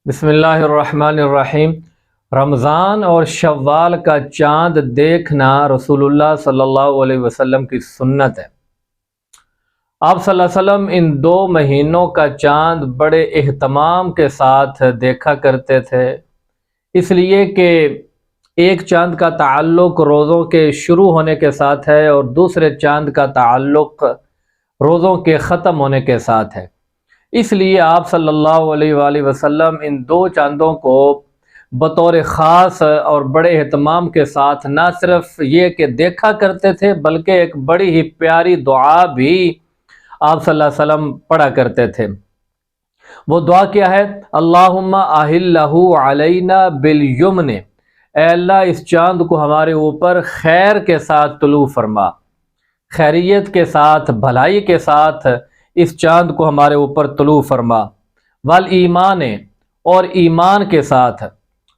بسم اللہ الرحمن الرحیم۔ رمضان اور شوال کا چاند دیکھنا رسول اللہ صلی اللہ علیہ وسلم کی سنت ہے۔ آپ صلی اللہ علیہ وسلم ان 2 مہینوں کا چاند بڑے اہتمام کے ساتھ دیکھا کرتے تھے، اس لیے کہ ایک چاند کا تعلق روزوں کے شروع ہونے کے ساتھ ہے اور دوسرے چاند کا تعلق روزوں کے ختم ہونے کے ساتھ ہے۔ اس لیے آپ صلی اللہ علیہ وآلہ وسلم ان 2 چاندوں کو بطور خاص اور بڑے اہتمام کے ساتھ نہ صرف یہ کہ دیکھا کرتے تھے بلکہ ایک بڑی ہی پیاری دعا بھی آپ صلی اللہ علیہ وسلم پڑھا کرتے تھے۔ وہ دعا کیا ہے؟ اللہم اہلہ علینا بالیمن، اے اللہ اس چاند کو ہمارے اوپر خیر کے ساتھ طلوع فرما، خیریت کے ساتھ، بھلائی کے ساتھ اس چاند کو ہمارے اوپر طلوع فرما، والایمان، اور ایمان کے ساتھ،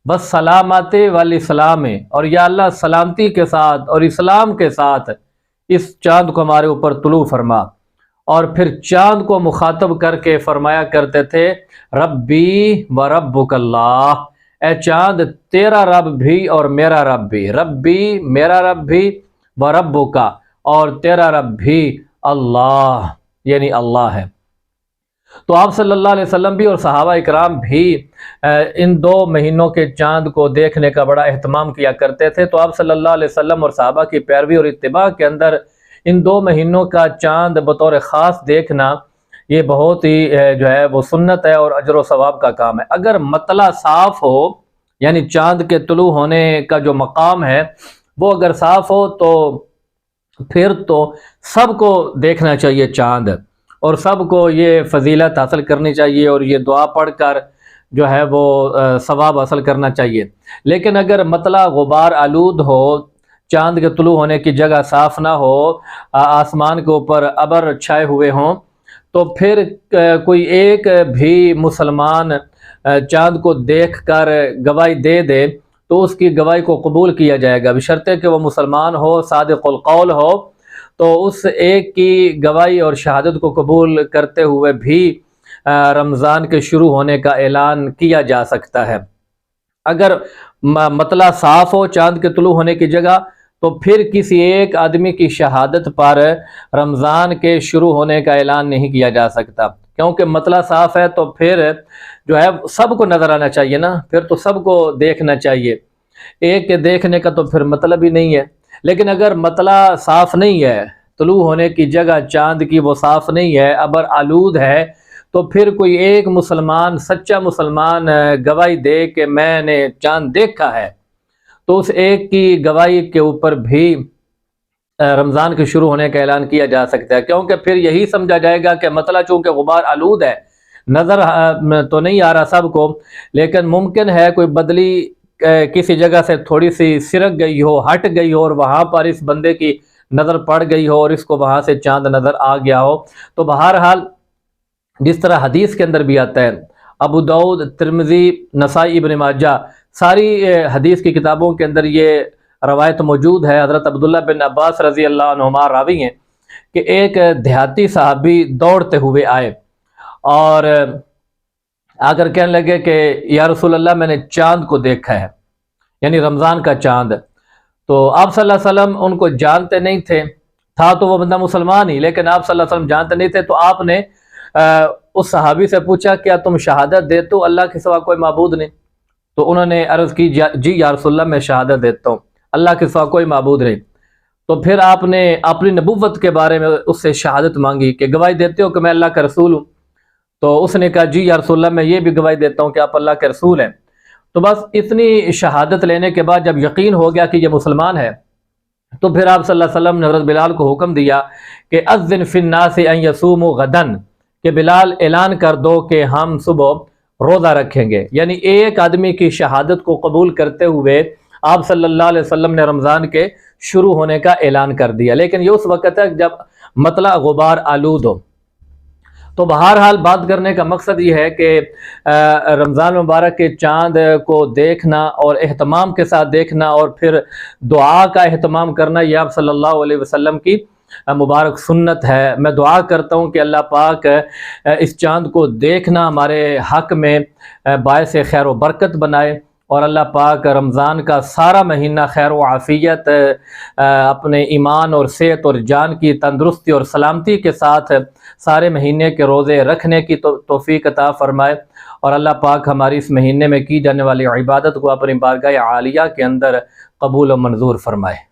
بس سلامت والاسلام، اور یا اللہ سلامتی کے ساتھ اور اسلام کے ساتھ اس چاند کو ہمارے اوپر طلوع فرما۔ اور پھر چاند کو مخاطب کر کے فرمایا کرتے تھے ربی و ربک اللہ، اے چاند تیرا رب بھی اور میرا رب بھی، ربی میرا رب بھی، و ربک اور تیرا رب بھی اللہ، یعنی اللہ ہے۔ تو آپ صلی اللہ علیہ وسلم بھی اور صحابہ اکرام بھی ان 2 مہینوں کے چاند کو دیکھنے کا بڑا اہتمام کیا کرتے تھے۔ تو آپ صلی اللہ علیہ وسلم اور صحابہ کی پیروی اور اتباع کے اندر ان 2 مہینوں کا چاند بطور خاص دیکھنا یہ بہت ہی جو ہے وہ سنت ہے اور اجر و ثواب کا کام ہے۔ اگر مطلع صاف ہو، یعنی چاند کے طلوع ہونے کا جو مقام ہے وہ اگر صاف ہو تو پھر تو سب کو دیکھنا چاہیے چاند، اور سب کو یہ فضیلت حاصل کرنی چاہیے اور یہ دعا پڑھ کر جو ہے وہ ثواب حاصل کرنا چاہیے۔ لیکن اگر مطلع غبار آلود ہو، چاند کے طلوع ہونے کی جگہ صاف نہ ہو، آسمان کے اوپر ابر چھائے ہوئے ہوں، تو پھر کوئی ایک بھی مسلمان چاند کو دیکھ کر گواہی دے دے تو اس کی گواہی کو قبول کیا جائے گا، بشرطے کہ وہ مسلمان ہو، صادق القول ہو، تو اس ایک کی گواہی اور شہادت کو قبول کرتے ہوئے بھی رمضان کے شروع ہونے کا اعلان کیا جا سکتا ہے۔ اگر مطلع صاف ہو چاند کے طلوع ہونے کی جگہ تو پھر کسی ایک آدمی کی شہادت پر رمضان کے شروع ہونے کا اعلان نہیں کیا جا سکتا، کیونکہ مطلع صاف ہے تو پھر جو ہے سب کو نظر آنا چاہیے نا، پھر تو سب کو دیکھنا چاہیے، ایک کے دیکھنے کا تو پھر مطلب ہی نہیں ہے۔ لیکن اگر مطلع صاف نہیں ہے، طلوع ہونے کی جگہ چاند کی وہ صاف نہیں ہے، ابر آلود ہے، تو پھر کوئی ایک مسلمان، سچا مسلمان گواہی دے کہ میں نے چاند دیکھا ہے، تو اس ایک کی گواہی کے اوپر بھی رمضان کے شروع ہونے کا اعلان کیا جا سکتا ہے، کیونکہ پھر یہی سمجھا جائے گا کہ مطلع چونکہ غبار آلود ہے، نظر تو نہیں آ رہا سب کو، لیکن ممکن ہے کوئی بدلی کسی جگہ سے تھوڑی سی سرک گئی ہو، ہٹ گئی ہو، اور وہاں پر اس بندے کی نظر پڑ گئی ہو اور اس کو وہاں سے چاند نظر آ گیا ہو۔ تو بہرحال جس طرح حدیث کے اندر بھی آتا ہے، ابو داؤد، ترمذی، نسائی، ابن ماجہ، ساری حدیث کی کتابوں کے اندر یہ روایت موجود ہے۔ حضرت عبداللہ بن عباس رضی اللہ عنہما راوی ہیں کہ ایک دیہاتی صحابی دوڑتے ہوئے آئے اور آ کر کہنے لگے کہ یا رسول اللہ میں نے چاند کو دیکھا ہے، یعنی رمضان کا چاند۔ تو آپ صلی اللہ علیہ وسلم ان کو جانتے نہیں تھے، تھا تو وہ بندہ مسلمان ہی، لیکن آپ صلی اللہ علیہ وسلم جانتے نہیں تھے، تو آپ نے اس صحابی سے پوچھا کیا تم شہادت دیتے ہو اللہ کے سوا کوئی معبود نہیں؟ تو انہوں نے عرض کی جی یا رسول اللہ میں شہادت دیتا ہوں، اللہ کے سوا کوئی معبود نہیں۔ تو پھر آپ نے اپنی نبوت کے بارے میں اس سے شہادت مانگی کہ گواہی دیتے ہو کہ میں اللہ کا رسول ہوں؟ تو اس نے کہا جی یا رسول اللہ میں یہ بھی گواہی دیتا ہوں کہ آپ اللہ کے رسول ہیں۔ تو بس اتنی شہادت لینے کے بعد جب یقین ہو گیا کہ یہ مسلمان ہے، تو پھر آپ صلی اللہ علیہ وسلم نے حضرت بلال کو حکم دیا کہ اذن فی الناس ان یصوموا غدا، کہ بلال اعلان کر دو کہ ہم صبح روزہ رکھیں گے، یعنی ایک آدمی کی شہادت کو قبول کرتے ہوئے آپ صلی اللہ علیہ وسلم نے رمضان کے شروع ہونے کا اعلان کر دیا۔ لیکن یہ اس وقت ہے جب مطلع غبار آلود ہو۔ تو بہرحال بات کرنے کا مقصد یہ ہے کہ رمضان مبارک کے چاند کو دیکھنا اور اہتمام کے ساتھ دیکھنا اور پھر دعا کا اہتمام کرنا، یہ آپ صلی اللہ علیہ وسلم کی مبارک سنت ہے۔ میں دعا کرتا ہوں کہ اللہ پاک اس چاند کو دیکھنا ہمارے حق میں باعث خیر و برکت بنائے، اور اللہ پاک رمضان کا سارا مہینہ خیر و عافیت، اپنے ایمان اور صحت اور جان کی تندرستی اور سلامتی کے ساتھ سارے مہینے کے روزے رکھنے کی توفیق عطا فرمائے، اور اللہ پاک ہماری اس مہینے میں کی جانے والی عبادت کو اپنی بارگاہ عالیہ کے اندر قبول و منظور فرمائے۔